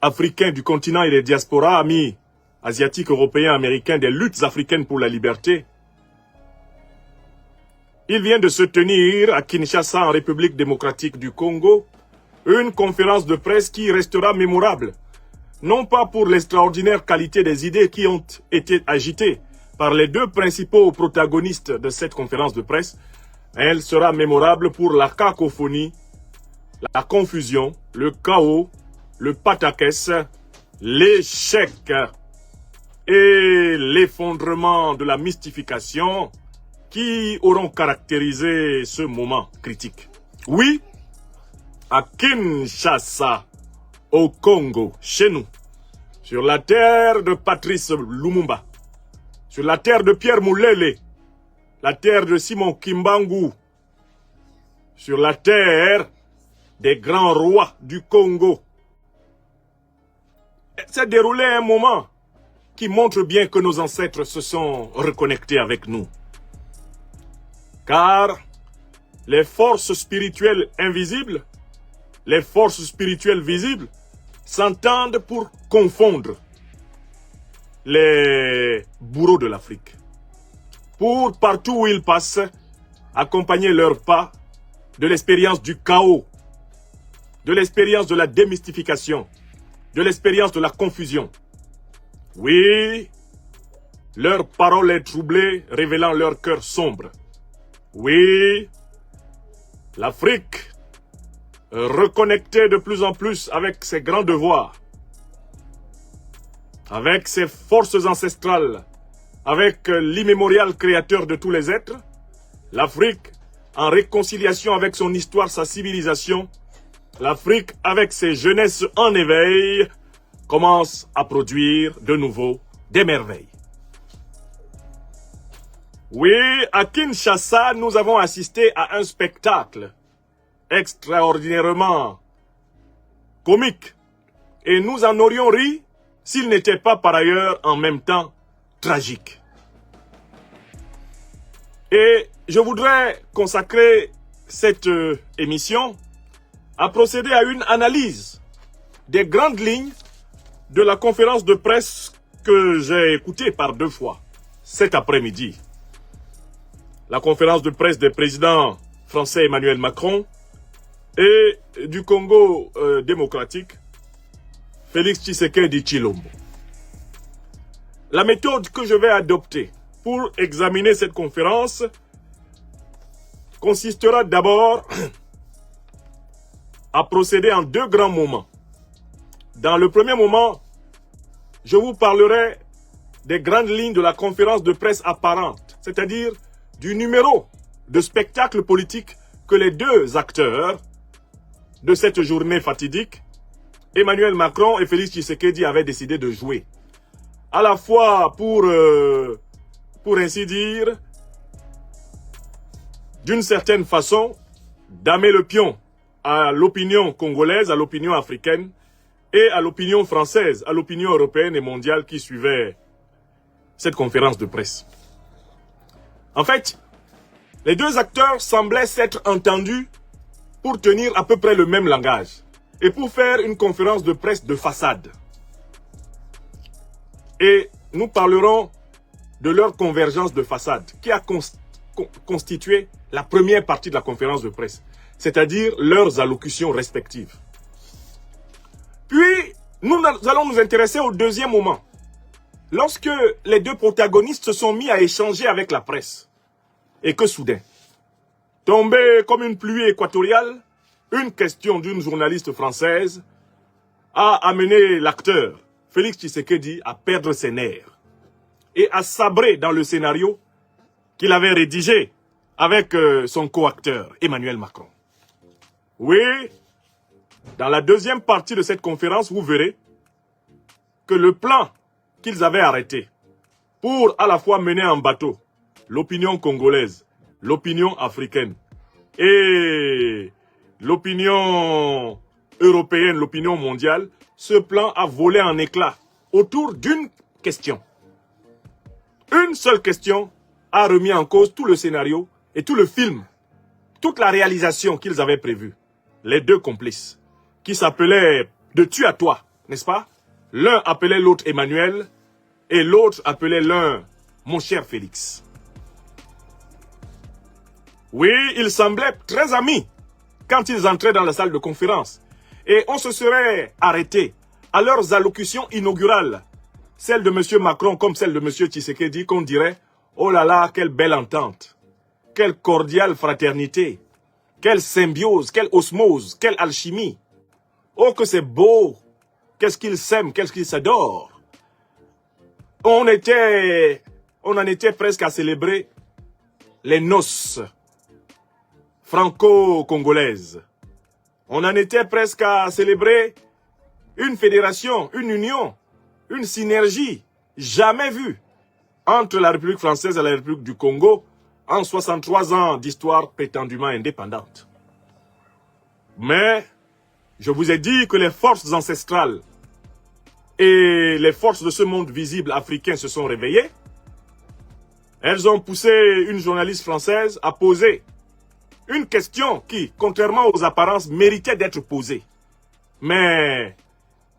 africains du continent et des diasporas, amis asiatiques, européens, américains, des luttes africaines pour la liberté. Il vient de se tenir à Kinshasa, en République démocratique du Congo, une conférence de presse qui restera mémorable, non pas pour l'extraordinaire qualité des idées qui ont été agitées par les deux principaux protagonistes de cette conférence de presse, elle sera mémorable pour la cacophonie, la confusion, le chaos, le pataquès, l'échec et l'effondrement de la mystification qui auront caractérisé ce moment critique. Oui, à Kinshasa, au Congo, chez nous, sur la terre de Patrice Lumumba, sur la terre de Pierre Moulele, la terre de Simon Kimbangu, sur la terre des grands rois du Congo. s'est déroulé un moment qui montre bien que nos ancêtres se sont reconnectés avec nous. Car les forces spirituelles invisibles, les forces spirituelles visibles, s'entendent pour confondre les bourreaux de l'Afrique. Pour, partout où ils passent, accompagner leurs pas de l'expérience du chaos, de l'expérience de la démystification, de l'expérience de la confusion. Oui, leur parole est troublée, révélant leur cœur sombre. Oui, l'Afrique, reconnectée de plus en plus avec ses grands devoirs, avec ses forces ancestrales, avec l'immémorial créateur de tous les êtres, l'Afrique, en réconciliation avec son histoire, sa civilisation, l'Afrique, avec ses jeunesses en éveil, commence à produire de nouveau des merveilles. Oui, à Kinshasa, nous avons assisté à un spectacle extraordinairement comique. Et nous en aurions ri s'il n'était pas par ailleurs en même temps tragique. Et je voudrais consacrer cette émission à procéder à une analyse des grandes lignes de la conférence de presse que j'ai écoutée par 2 fois cet après-midi. La conférence de presse des présidents français Emmanuel Macron et du Congo démocratique, Félix Tshisekedi Tshilombo. La méthode que je vais adopter pour examiner cette conférence consistera d'abord à procéder en 2 grands moments. Dans le premier moment, je vous parlerai des grandes lignes de la conférence de presse apparente, c'est-à-dire du numéro de spectacle politique que les 2 acteurs de cette journée fatidique, Emmanuel Macron et Félix Tshisekedi, avaient décidé de jouer. À la fois pour ainsi dire, d'une certaine façon, damer le pion à l'opinion congolaise, à l'opinion africaine et à l'opinion française, à l'opinion européenne et mondiale qui suivait cette conférence de presse. En fait, les 2 acteurs semblaient s'être entendus pour tenir à peu près le même langage et pour faire une conférence de presse de façade. Et nous parlerons de leur convergence de façade qui a constitué la première partie de la conférence de presse, c'est-à-dire leurs allocutions respectives. Puis, nous allons nous intéresser au deuxième moment, lorsque les 2 protagonistes se sont mis à échanger avec la presse, et que soudain, tombée comme une pluie équatoriale, une question d'une journaliste française a amené l'acteur, Félix Tshisekedi, à perdre ses nerfs et à sabrer dans le scénario qu'il avait rédigé avec son co-acteur, Emmanuel Macron. Oui, dans la deuxième partie de cette conférence, vous verrez que le plan qu'ils avaient arrêté pour à la fois mener en bateau l'opinion congolaise, l'opinion africaine et l'opinion européenne, l'opinion mondiale, ce plan a volé en éclats autour d'une question. Une seule question a remis en cause tout le scénario et tout le film, toute la réalisation qu'ils avaient prévue. Les 2 complices, qui s'appelaient de tu à toi, n'est-ce pas? L'un appelait l'autre Emmanuel et l'autre appelait l'un mon cher Félix. Oui, ils semblaient très amis quand ils entraient dans la salle de conférence. Et on se serait arrêté à leurs allocutions inaugurales, celle de M. Macron comme celle de M. Tshisekedi, qu'on dirait « Oh là là, quelle belle entente, quelle cordiale fraternité, quelle symbiose, quelle osmose, quelle alchimie. Oh que c'est beau, qu'est-ce qu'ils s'aiment, qu'est-ce qu'ils s'adorent. » On en était presque à célébrer les noces franco-congolaises. On en était presque à célébrer une fédération, une union, une synergie jamais vue entre la République française et la République du Congo en 63 ans d'histoire prétendument indépendante. Mais je vous ai dit que les forces ancestrales et les forces de ce monde visible africain se sont réveillées. Elles ont poussé une journaliste française à poser une question qui, contrairement aux apparences, méritait d'être posée. Mais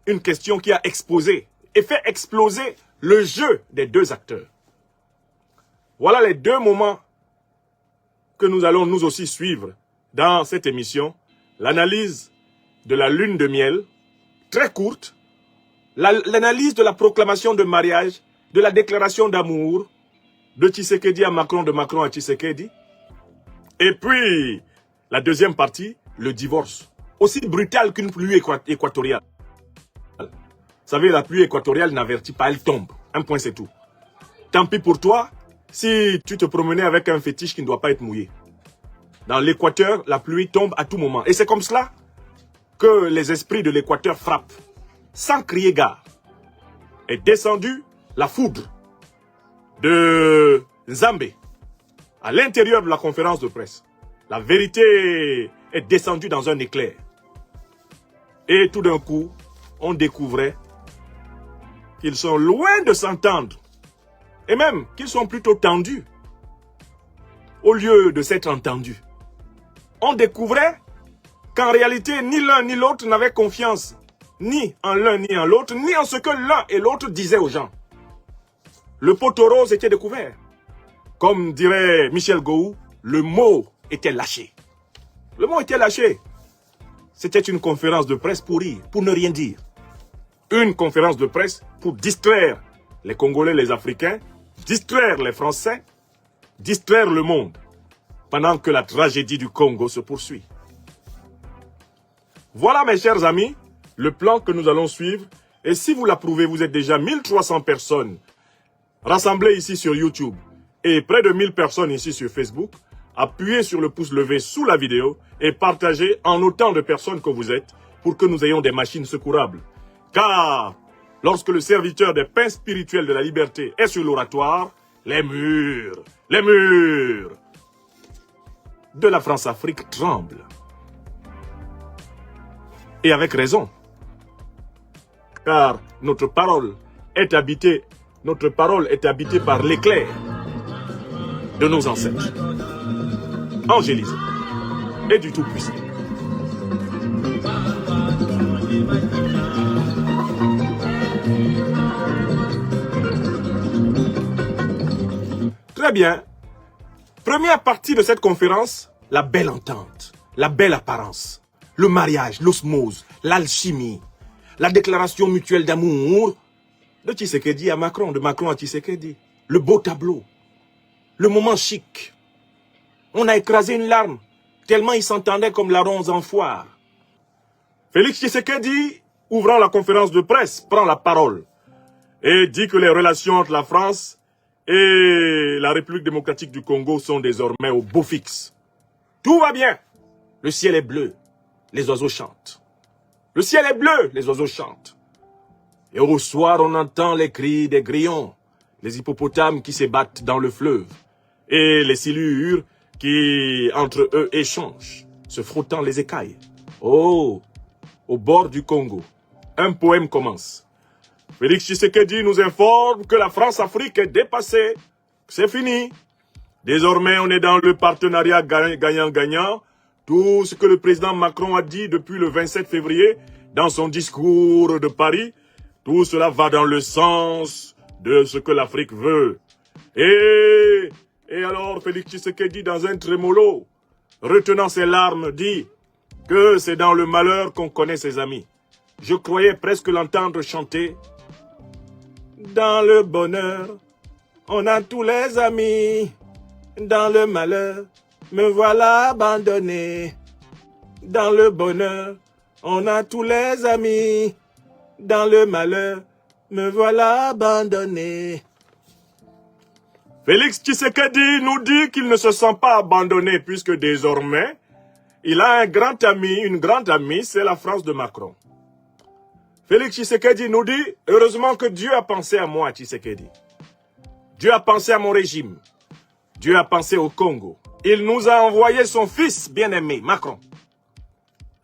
une question qui a exposé et fait exploser le jeu des deux acteurs. Voilà les deux moments que nous allons nous aussi suivre dans cette émission. L'analyse de la lune de miel, très courte, l'analyse de la proclamation de mariage, de la déclaration d'amour, de Tshisekedi à Macron, de Macron à Tshisekedi. Et puis, la deuxième partie, le divorce. Aussi brutal qu'une pluie équatoriale. Vous savez, la pluie équatoriale n'avertit pas, elle tombe. Un point, c'est tout. Tant pis pour toi, si tu te promenais avec un fétiche qui ne doit pas être mouillé. Dans l'équateur, la pluie tombe à tout moment. Et c'est comme cela que les esprits de l'équateur frappent. Sans crier gare. Est descendue la foudre de Nzambe à l'intérieur de la conférence de presse. La vérité est descendue dans un éclair. Et tout d'un coup, on découvrait qu'ils sont loin de s'entendre. Et même qu'ils sont plutôt tendus. Au lieu de s'être entendus. On découvrait qu'en réalité, ni l'un ni l'autre n'avaient confiance. Ni en l'un ni en l'autre, ni en ce que l'un et l'autre disaient aux gens. Le poteau rose était découvert. Comme dirait Michel Gou, le mot était lâché. Le mot était lâché. C'était une conférence de presse pour rire, pour ne rien dire. Une conférence de presse pour distraire les Congolais, les Africains, distraire les Français, distraire le monde, pendant que la tragédie du Congo se poursuit. Voilà, mes chers amis, le plan que nous allons suivre. Et si vous l'approuvez, vous êtes déjà 1300 personnes rassemblées ici sur YouTube et près de 1000 personnes ici sur Facebook. Appuyez sur le pouce levé sous la vidéo et partagez en autant de personnes que vous êtes pour que nous ayons des machines secourables. Car lorsque le serviteur des pains spirituels de la liberté est sur l'oratoire, les murs de la France-Afrique tremblent. Et avec raison. Car notre parole est habitée par l'éclair de nos ancêtres, angélisés et du Tout-Puissant. Très bien. Première partie de cette conférence, la belle entente, la belle apparence, le mariage, l'osmose, l'alchimie, la déclaration mutuelle d'amour de Tshisekedi à Macron, de Macron à Tshisekedi. Le beau tableau, le moment chic. On a écrasé une larme, tellement ils s'entendaient comme larrons en foire. Félix Tshisekedi, ouvrant la conférence de presse, prend la parole et dit que les relations entre la France et la République démocratique du Congo sont désormais au beau fixe. Tout va bien. Le ciel est bleu, les oiseaux chantent. Le ciel est bleu, les oiseaux chantent. Et au soir, on entend les cris des grillons, les hippopotames qui se battent dans le fleuve, et les silures qui, entre eux, échangent, se frottant les écailles. Oh, au bord du Congo, un poème commence. Félix Tshisekedi nous informe que la France-Afrique est dépassée. C'est fini. Désormais, on est dans le partenariat gagnant-gagnant. Tout ce que le président Macron a dit depuis le 27 février dans son discours de Paris, tout cela va dans le sens de ce que l'Afrique veut. Et alors, Félix Tshisekedi, dans un trémolo, retenant ses larmes, dit que c'est dans le malheur qu'on connaît ses amis. Je croyais presque l'entendre chanter. Dans le bonheur, on a tous les amis. Dans le malheur, me voilà abandonné. Dans le bonheur, on a tous les amis. Dans le malheur, me voilà abandonné. Félix Tshisekedi nous dit qu'il ne se sent pas abandonné puisque désormais, il a un grand ami, une grande amie, c'est la France de Macron. Félix Tshisekedi nous dit, heureusement que Dieu a pensé à moi, Tshisekedi. Dieu a pensé à mon régime. Dieu a pensé au Congo. Il nous a envoyé son fils bien-aimé, Macron.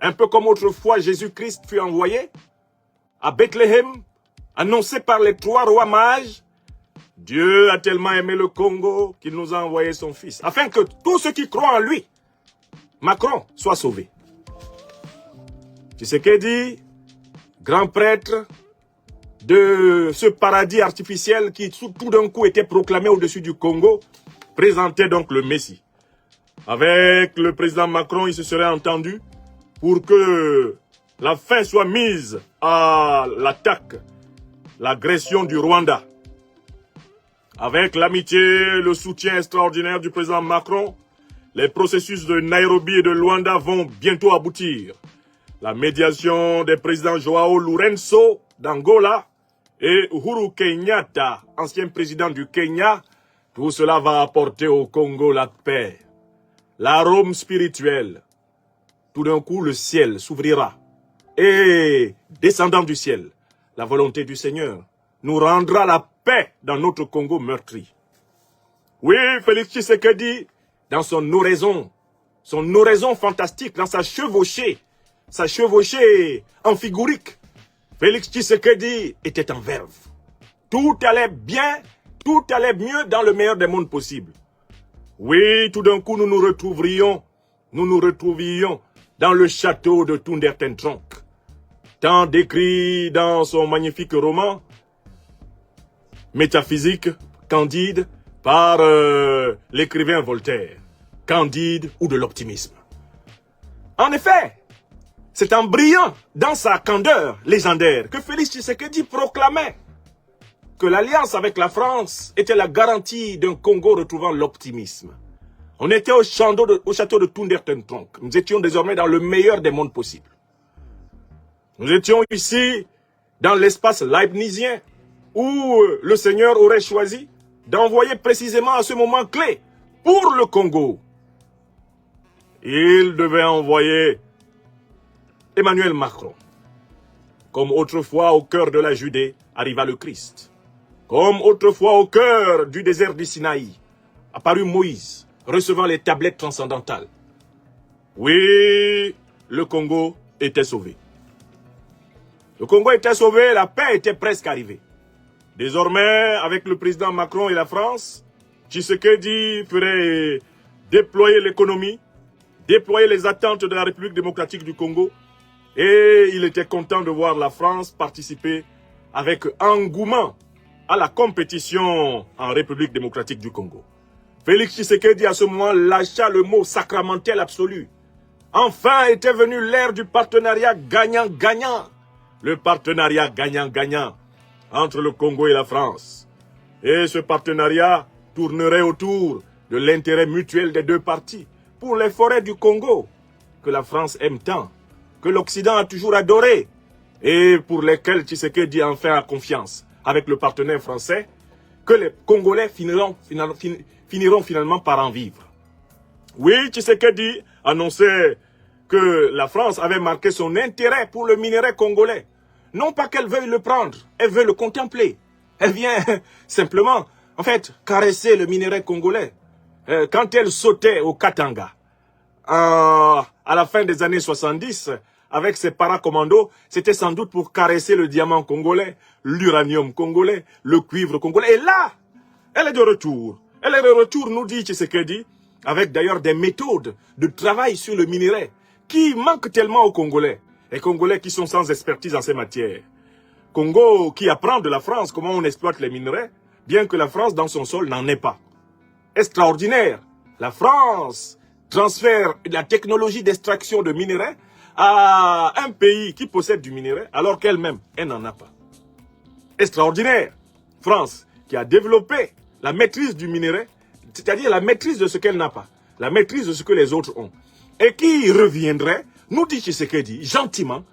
Un peu comme autrefois Jésus-Christ fut envoyé à Bethléem, annoncé par les 3 rois mages. Dieu a tellement aimé le Congo qu'il nous a envoyé son fils, afin que tous ceux qui croient en lui, Macron, soient sauvés. Tshisekedi, grand prêtre de ce paradis artificiel qui tout d'un coup était proclamé au-dessus du Congo, présentait donc le Messie. Avec le président Macron, il se serait entendu pour que la fin soit mise à l'attaque, l'agression du Rwanda. Avec l'amitié et le soutien extraordinaire du président Macron, les processus de Nairobi et de Luanda vont bientôt aboutir. La médiation des présidents Joao Lourenço d'Angola et Uhuru Kenyatta, ancien président du Kenya, tout cela va apporter au Congo la paix, l'arôme spirituel. Tout d'un coup, le ciel s'ouvrira et, descendant du ciel, la volonté du Seigneur nous rendra la paix dans notre Congo meurtri. Oui, Félix Tshisekedi, dans son oraison fantastique, dans sa chevauchée amphigorique, Félix Tshisekedi était en verve. Tout allait bien, tout allait mieux dans le meilleur des mondes possibles. Oui, tout d'un coup, nous nous retrouvions dans le château de Thundertentronck, tant décrit dans son magnifique roman métaphysique, Candide, par l'écrivain Voltaire. Candide ou de l'optimisme. En effet, c'est en brillant dans sa candeur légendaire que Félix Tshisekedi proclamait que l'alliance avec la France était la garantie d'un Congo retrouvant l'optimisme. On était au château de Thundertentronck. Nous étions désormais dans le meilleur des mondes possibles. Nous étions ici dans l'espace leibnizien où le Seigneur aurait choisi d'envoyer précisément à ce moment clé pour le Congo. Il devait envoyer Emmanuel Macron. Comme autrefois au cœur de la Judée arriva le Christ. Comme autrefois au cœur du désert du Sinaï apparut Moïse, recevant les tablettes transcendantales. Oui, le Congo était sauvé. Le Congo était sauvé, la paix était presque arrivée. Désormais, avec le président Macron et la France, Tshisekedi ferait déployer l'économie, déployer les attentes de la République démocratique du Congo, et il était content de voir la France participer avec engouement à la compétition en République démocratique du Congo. Félix Tshisekedi à ce moment lâcha le mot sacramentel absolu. Enfin était venue l'ère du partenariat gagnant-gagnant. Le partenariat gagnant-gagnant entre le Congo et la France. Et ce partenariat tournerait autour de l'intérêt mutuel des deux parties pour les forêts du Congo, que la France aime tant, que l'Occident a toujours adoré, et pour lesquels Tshisekedi enfin a confiance avec le partenaire français, que les Congolais finiront finalement par en vivre. Oui, Tshisekedi annonçait que la France avait marqué son intérêt pour le minerai congolais. Non pas qu'elle veuille le prendre, elle veut le contempler. Elle vient simplement, en fait, caresser le minerai congolais. Quand elle sautait au Katanga, à la fin des années 70, avec ses paracommandos, c'était sans doute pour caresser le diamant congolais, l'uranium congolais, le cuivre congolais. Et là, elle est de retour. Elle est de retour, nous dit Tshisekedi, avec d'ailleurs des méthodes de travail sur le minerai qui manquent tellement aux Congolais. Les Congolais qui sont sans expertise en ces matières. Congo qui apprend de la France comment on exploite les minerais, bien que la France dans son sol n'en ait pas. Extraordinaire. La France transfère la technologie d'extraction de minerais à un pays qui possède du minerai alors qu'elle-même, elle n'en a pas. Extraordinaire. France qui a développé la maîtrise du minerai, c'est-à-dire la maîtrise de ce qu'elle n'a pas, la maîtrise de ce que les autres ont. Et qui reviendrait, nous dit Tshisekedi, gentiment,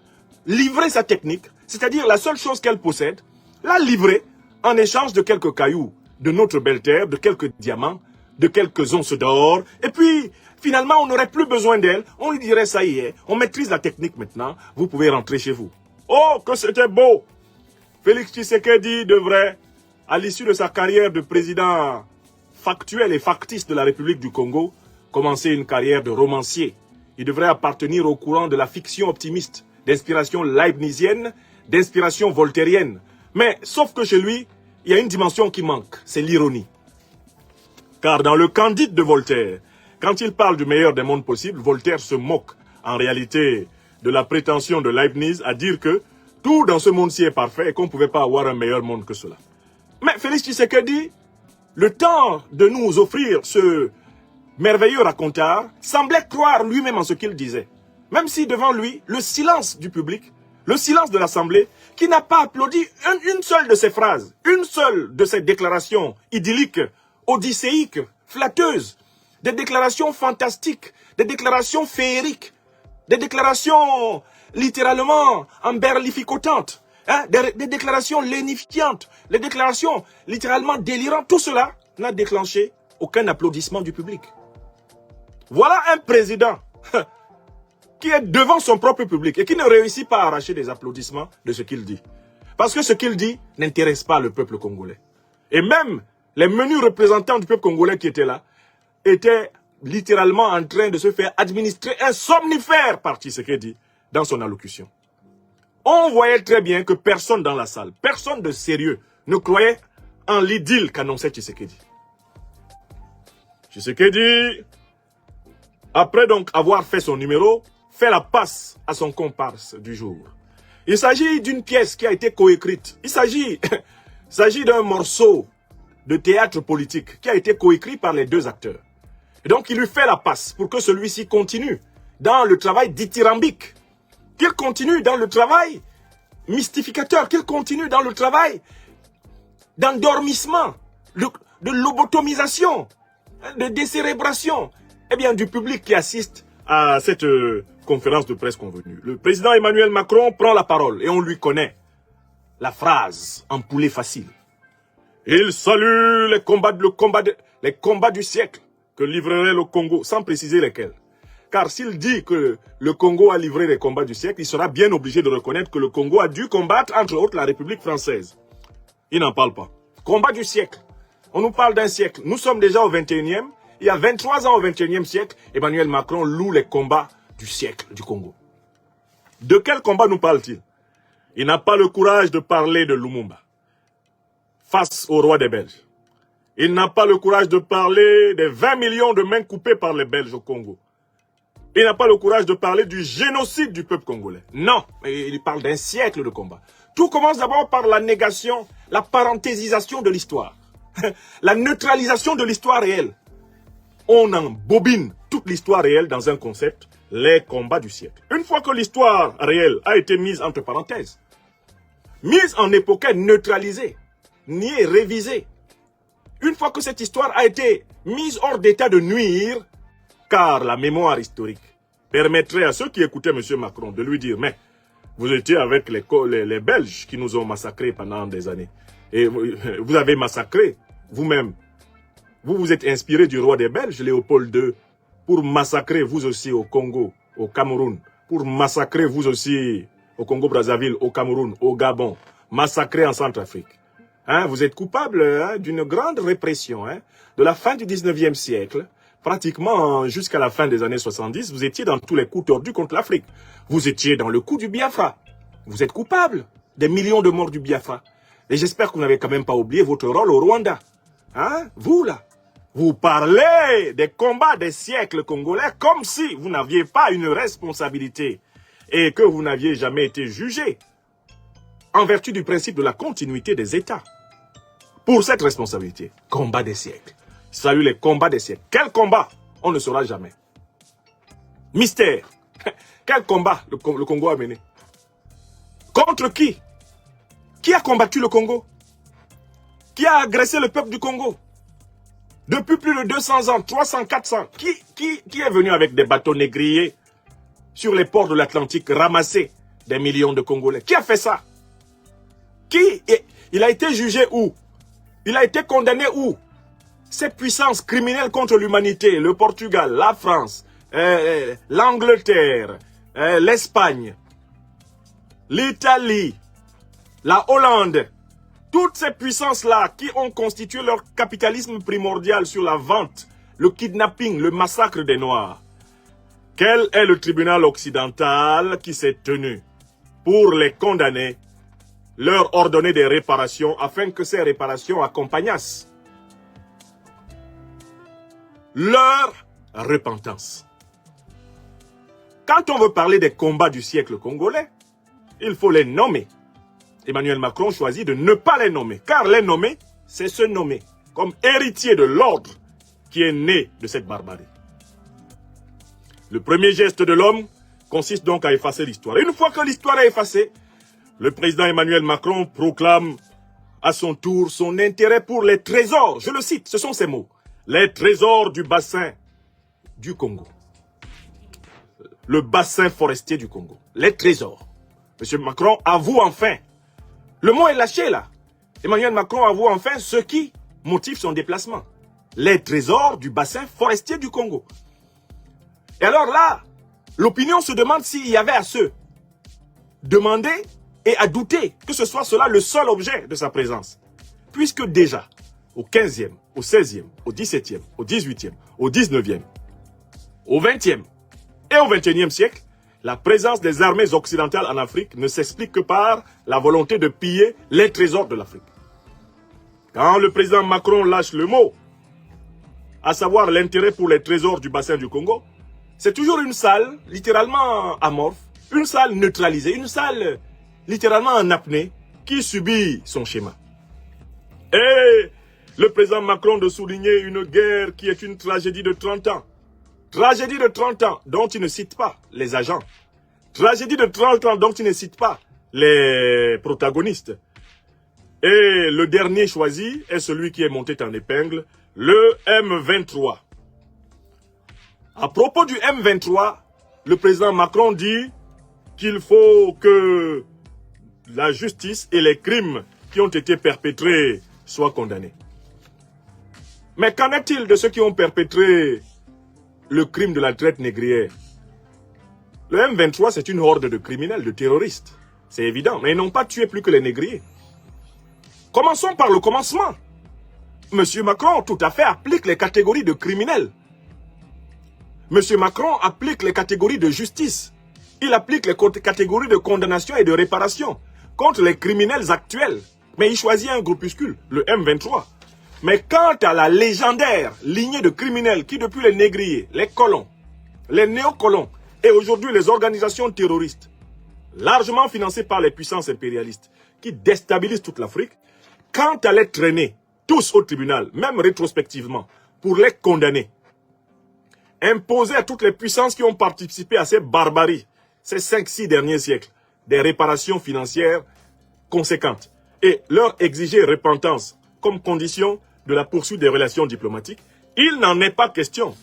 livrer sa technique, c'est-à-dire la seule chose qu'elle possède, la livrer en échange de quelques cailloux, de notre belle terre, de quelques diamants, de quelques onces d'or. Et puis, finalement, on n'aurait plus besoin d'elle. On lui dirait, ça y est, on maîtrise la technique maintenant, vous pouvez rentrer chez vous. Oh, que c'était beau! Félix Tshisekedi devrait, à l'issue de sa carrière de président factuel et factice de la République du Congo, commencer une carrière de romancier. Il devrait appartenir au courant de la fiction optimiste, d'inspiration leibnizienne, d'inspiration voltairienne. Mais, sauf que chez lui, il y a une dimension qui manque, c'est l'ironie. Car dans le Candide de Voltaire, quand il parle du meilleur des mondes possibles, Voltaire se moque en réalité de la prétention de Leibniz à dire que tout dans ce monde-ci est parfait et qu'on ne pouvait pas avoir un meilleur monde que cela. Mais Félix Tshisekedi, le temps de nous offrir ce merveilleux racontard, semblait croire lui-même en ce qu'il disait. Même si devant lui, le silence du public, le silence de l'Assemblée, qui n'a pas applaudi une seule de ses phrases, une seule de ses déclarations idylliques, odysséiques, flatteuses, des déclarations fantastiques, des déclarations féeriques, des déclarations littéralement emberlificotantes, hein, des déclarations lénifiantes, des déclarations littéralement délirantes. Tout cela n'a déclenché aucun applaudissement du public. Voilà un président qui est devant son propre public et qui ne réussit pas à arracher des applaudissements de ce qu'il dit. Parce que ce qu'il dit n'intéresse pas le peuple congolais. Et même les menus représentants du peuple congolais qui étaient là étaient littéralement en train de se faire administrer un somnifère par Tshisekedi dans son allocution. On voyait très bien que personne dans la salle, personne de sérieux, ne croyait en l'idylle qu'annonçait Tshisekedi. Tshisekedi, après donc avoir fait son numéro, fait la passe à son comparse du jour. Il s'agit d'une pièce qui a été coécrite. Il s'agit d'un morceau de théâtre politique qui a été coécrit par les deux acteurs. Et donc il lui fait la passe pour que celui-ci continue dans le travail dithyrambique, qu'il continue dans le travail mystificateur, qu'il continue dans le travail d'endormissement, de lobotomisation, de décérébration, eh bien du public qui assiste à cette conférence de presse convenue. Le président Emmanuel Macron prend la parole et on lui connaît la phrase en poulet facile. Il salue les combats du siècle que livrerait le Congo, sans préciser lesquels. Car s'il dit que le Congo a livré les combats du siècle, il sera bien obligé de reconnaître que le Congo a dû combattre, entre autres, la République française. Il n'en parle pas. Combat du siècle. On nous parle d'un siècle. Nous sommes déjà au 21e. Il y a 23 ans au 21e siècle, Emmanuel Macron loue les combats du siècle du Congo. De quel combat nous parle-t-il? Il n'a pas le courage de parler de Lumumba face au roi des Belges. Il n'a pas le courage de parler des 20 millions de mains coupées par les Belges au Congo. Il n'a pas le courage de parler du génocide du peuple congolais. Non, il parle d'un siècle de combat. Tout commence d'abord par la négation, la parenthésisation de l'histoire. La neutralisation de l'histoire réelle. On embobine toute l'histoire réelle dans un concept, les combats du siècle. Une fois que l'histoire réelle a été mise entre parenthèses, mise en époque neutralisée, niée, révisée, une fois que cette histoire a été mise hors d'état de nuire, car la mémoire historique permettrait à ceux qui écoutaient M. Macron de lui dire « Mais vous étiez avec les Belges qui nous ont massacrés pendant des années. Et vous avez massacré vous-même. Vous vous êtes inspiré du roi des Belges, Léopold II, pour massacrer vous aussi au Congo, au Cameroun, pour massacrer vous aussi au Congo-Brazzaville, au Cameroun, au Gabon, massacrer en Centrafrique. Hein, vous êtes coupable d'une grande répression de la fin du 19e siècle, pratiquement jusqu'à la fin des années 70, vous étiez dans tous les coups tordus contre l'Afrique. Vous étiez dans le coup du Biafra. Vous êtes coupable des millions de morts du Biafra. Et j'espère que vous n'avez quand même pas oublié votre rôle au Rwanda. Hein, vous là. Vous parlez des combats des siècles congolais comme si vous n'aviez pas une responsabilité et que vous n'aviez jamais été jugé en vertu du principe de la continuité des États. Pour cette responsabilité, combat des siècles. Salut les combats des siècles. Quel combat? On ne saura jamais. Mystère. Quel combat le Congo a mené? Contre qui? Qui a combattu le Congo? Qui a agressé le peuple du Congo? Depuis plus de 200 ans, 300, 400, qui est venu avec des bateaux négriers sur les ports de l'Atlantique ramasser des millions de Congolais? Qui a fait ça? Qui? Il a été jugé où? Il a été condamné où? Ces puissances criminelles contre l'humanité, le Portugal, la France, l'Angleterre, l'Espagne, l'Italie, la Hollande, toutes ces puissances-là qui ont constitué leur capitalisme primordial sur la vente, le kidnapping, le massacre des Noirs. Quel est le tribunal occidental qui s'est tenu pour les condamner, leur ordonner des réparations afin que ces réparations accompagnassent leur repentance? Quand on veut parler des combats du siècle congolais, il faut les nommer. Emmanuel Macron choisit de ne pas les nommer, car les nommer, c'est se nommer comme héritier de l'ordre qui est né de cette barbarie. Le premier geste de l'homme consiste donc à effacer l'histoire. Une fois que l'histoire est effacée, le président Emmanuel Macron proclame à son tour son intérêt pour les trésors. Je le cite, ce sont ces mots. Les trésors du bassin du Congo. Le bassin forestier du Congo. Les trésors. Monsieur Macron avoue enfin. Le mot est lâché là. Emmanuel Macron avoue enfin ce qui motive son déplacement. Les trésors du bassin forestier du Congo. Et alors là, l'opinion se demande s'il y avait à se demander et à douter que ce soit cela le seul objet de sa présence. Puisque déjà, au 15e, au 16e, au 17e, au 18e, au 19e, au 20e et au 21e siècle, la présence des armées occidentales en Afrique ne s'explique que par la volonté de piller les trésors de l'Afrique. Quand le président Macron lâche le mot, à savoir l'intérêt pour les trésors du bassin du Congo, c'est toujours une salle littéralement amorphe, une salle neutralisée, une salle littéralement en apnée qui subit son schéma. Et le président Macron de souligner une guerre qui est une tragédie de 30 ans. Tragédie de 30 ans dont il ne cite pas les agents. Tragédie de 30 ans dont il ne cite pas les protagonistes. Et le dernier choisi est celui qui est monté en épingle, le M23. À propos du M23, le président Macron dit qu'il faut que la justice et les crimes qui ont été perpétrés soient condamnés. Mais qu'en est-il de ceux qui ont perpétré le crime de la traite négrière? Le M23, c'est une horde de criminels, de terroristes. C'est évident, mais ils n'ont pas tué plus que les négriers. Commençons par le commencement. Monsieur Macron, tout à fait, applique les catégories de criminels. Monsieur Macron applique les catégories de justice. Il applique les catégories de condamnation et de réparation contre les criminels actuels. Mais il choisit un groupuscule, le M23. Mais quant à la légendaire lignée de criminels qui, depuis les négriers, les colons, les néocolons et aujourd'hui les organisations terroristes, largement financées par les puissances impérialistes, qui déstabilisent toute l'Afrique, quant à les traîner tous au tribunal, même rétrospectivement, pour les condamner, imposer à toutes les puissances qui ont participé à ces barbaries, ces 5-6 derniers siècles, des réparations financières conséquentes, et leur exiger repentance comme condition de la poursuite des relations diplomatiques, il n'en est pas question.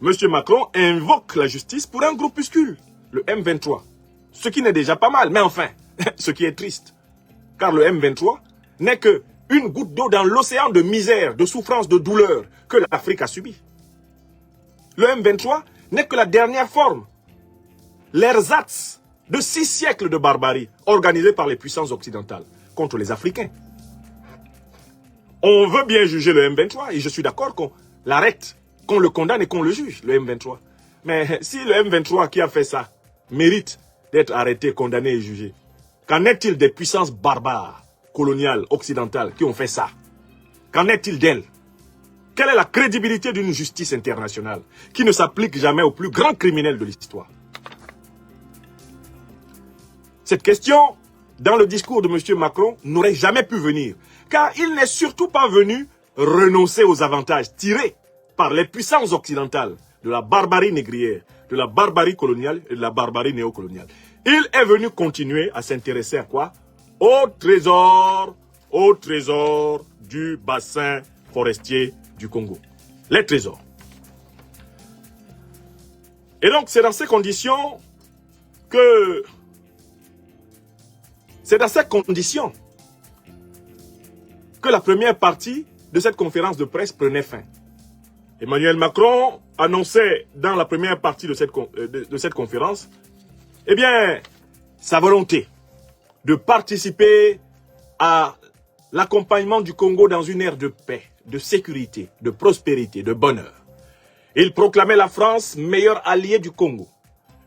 Monsieur Macron invoque la justice pour un groupuscule, le M23. Ce qui n'est déjà pas mal, mais enfin, ce qui est triste. Car le M23 n'est qu'une goutte d'eau dans l'océan de misère, de souffrance, de douleur que l'Afrique a subi. Le M23 n'est que la dernière forme, l'ersatz de 6 siècles de barbarie organisée par les puissances occidentales contre les Africains. On veut bien juger le M23 et je suis d'accord qu'on l'arrête, qu'on le condamne et qu'on le juge, le M23. Mais si le M23 qui a fait ça mérite d'être arrêté, condamné et jugé, qu'en est-il des puissances barbares, coloniales, occidentales qui ont fait ça? Qu'en est-il d'elles? Quelle est la crédibilité d'une justice internationale qui ne s'applique jamais aux plus grands criminels de l'histoire? Cette question, dans le discours de M. Macron, n'aurait jamais pu venir. Car il n'est surtout pas venu renoncer aux avantages tirés par les puissances occidentales de la barbarie négrière, de la barbarie coloniale et de la barbarie néocoloniale. Il est venu continuer à s'intéresser à quoi? Au trésor du bassin forestier du Congo. Les trésors. Et donc, c'est dans ces conditions que la première partie de cette conférence de presse prenait fin. Emmanuel Macron annonçait dans la première partie de cette conférence, eh bien, sa volonté de participer à l'accompagnement du Congo dans une ère de paix, de sécurité, de prospérité, de bonheur. Il proclamait la France meilleur allié du Congo.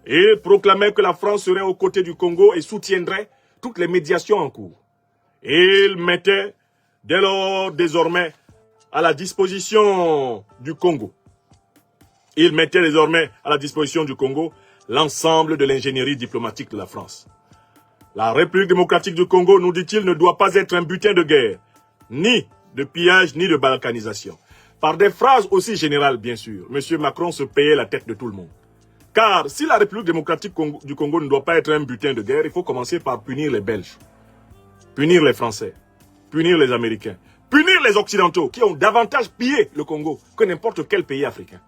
Il proclamait que la France serait aux côtés du Congo et soutiendrait toutes les médiations en cours. Il mettait dès lors désormais à la disposition du Congo. Il mettait désormais à la disposition du Congo l'ensemble de l'ingénierie diplomatique de la France. La République démocratique du Congo, nous dit-il, ne doit pas être un butin de guerre, ni de pillage, ni de balkanisation. Par des phrases aussi générales, bien sûr, M. Macron se payait la tête de tout le monde. Car si la République démocratique du Congo ne doit pas être un butin de guerre, il faut commencer par punir les Belges, punir les Français, punir les Américains, punir les Occidentaux qui ont davantage pillé le Congo que n'importe quel pays africain.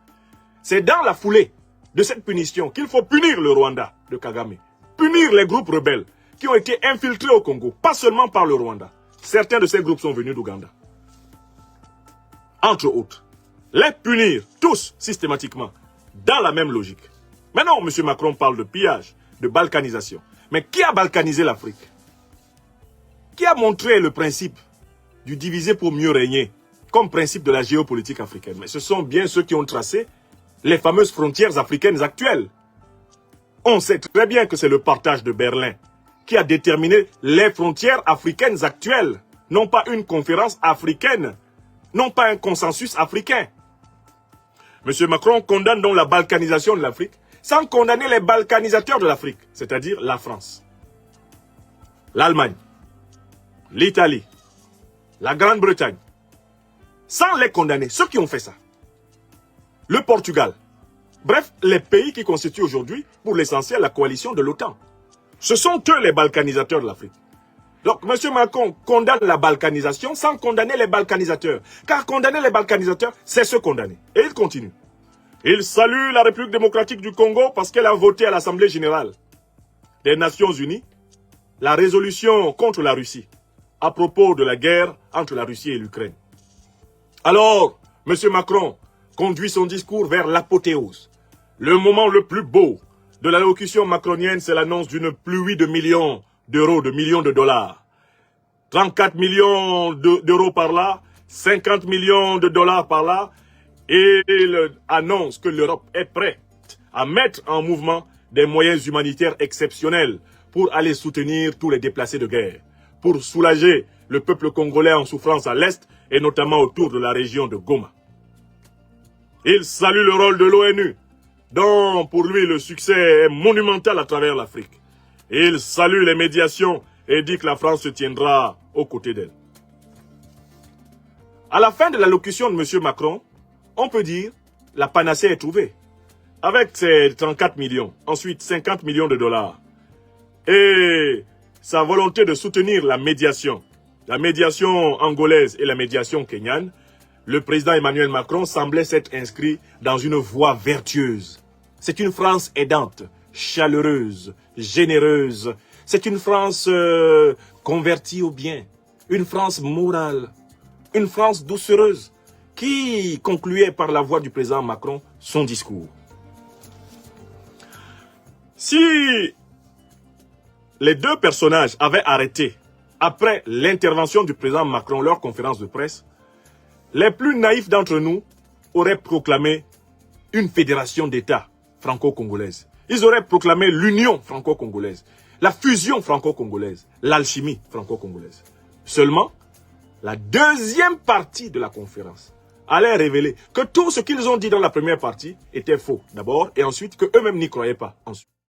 C'est dans la foulée de cette punition qu'il faut punir le Rwanda de Kagame, punir les groupes rebelles qui ont été infiltrés au Congo, pas seulement par le Rwanda. Certains de ces groupes sont venus d'Ouganda. Entre autres, les punir tous systématiquement, dans la même logique. Maintenant, M. Macron parle de pillage, de balkanisation. Mais qui a balkanisé l'Afrique? Qui a montré le principe du diviser pour mieux régner, comme principe de la géopolitique africaine? Mais ce sont bien ceux qui ont tracé les fameuses frontières africaines actuelles. On sait très bien que c'est le partage de Berlin qui a déterminé les frontières africaines actuelles, non pas une conférence africaine, non pas un consensus africain. M. Macron condamne donc la balkanisation de l'Afrique sans condamner les balkanisateurs de l'Afrique, c'est-à-dire la France, l'Allemagne, l'Italie, la Grande-Bretagne, sans les condamner, ceux qui ont fait ça. Le Portugal, bref, les pays qui constituent aujourd'hui, pour l'essentiel, la coalition de l'OTAN. Ce sont eux les balkanisateurs de l'Afrique. Donc, M. Macron condamne la balkanisation sans condamner les balkanisateurs. Car condamner les balkanisateurs, c'est se condamner. Et il continue. Il salue la République démocratique du Congo parce qu'elle a voté à l'Assemblée générale des Nations unies la résolution contre la Russie à propos de la guerre entre la Russie et l'Ukraine. Alors, M. Macron conduit son discours vers l'apothéose. Le moment le plus beau de l'allocution macronienne, c'est l'annonce d'une pluie de millions d'euros, de millions de dollars. 34 millions d'euros par là, 50 millions de dollars par là, et il annonce que l'Europe est prête à mettre en mouvement des moyens humanitaires exceptionnels pour aller soutenir tous les déplacés de guerre, pour soulager le peuple congolais en souffrance à l'Est et notamment autour de la région de Goma. Il salue le rôle de l'ONU, dont pour lui le succès est monumental à travers l'Afrique. Il salue les médiations et dit que la France se tiendra aux côtés d'elle. À la fin de l'allocution de M. Macron, on peut dire la panacée est trouvée. Avec ses 34 millions, ensuite 50 millions de dollars, et sa volonté de soutenir la médiation angolaise et la médiation kenyane, le président Emmanuel Macron semblait s'être inscrit dans une voie vertueuse. C'est une France aidante, chaleureuse, généreuse. C'est une France convertie au bien, une France morale, une France doucereuse, qui concluait par la voix du président Macron son discours. Si les deux personnages avaient arrêté, après l'intervention du président Macron, leur conférence de presse, les plus naïfs d'entre nous auraient proclamé une fédération d'États franco-congolaise. Ils auraient proclamé l'union franco-congolaise, la fusion franco-congolaise, l'alchimie franco-congolaise. Seulement, la deuxième partie de la conférence allait révéler que tout ce qu'ils ont dit dans la première partie était faux, d'abord, et ensuite qu'eux-mêmes n'y croyaient pas, ensuite.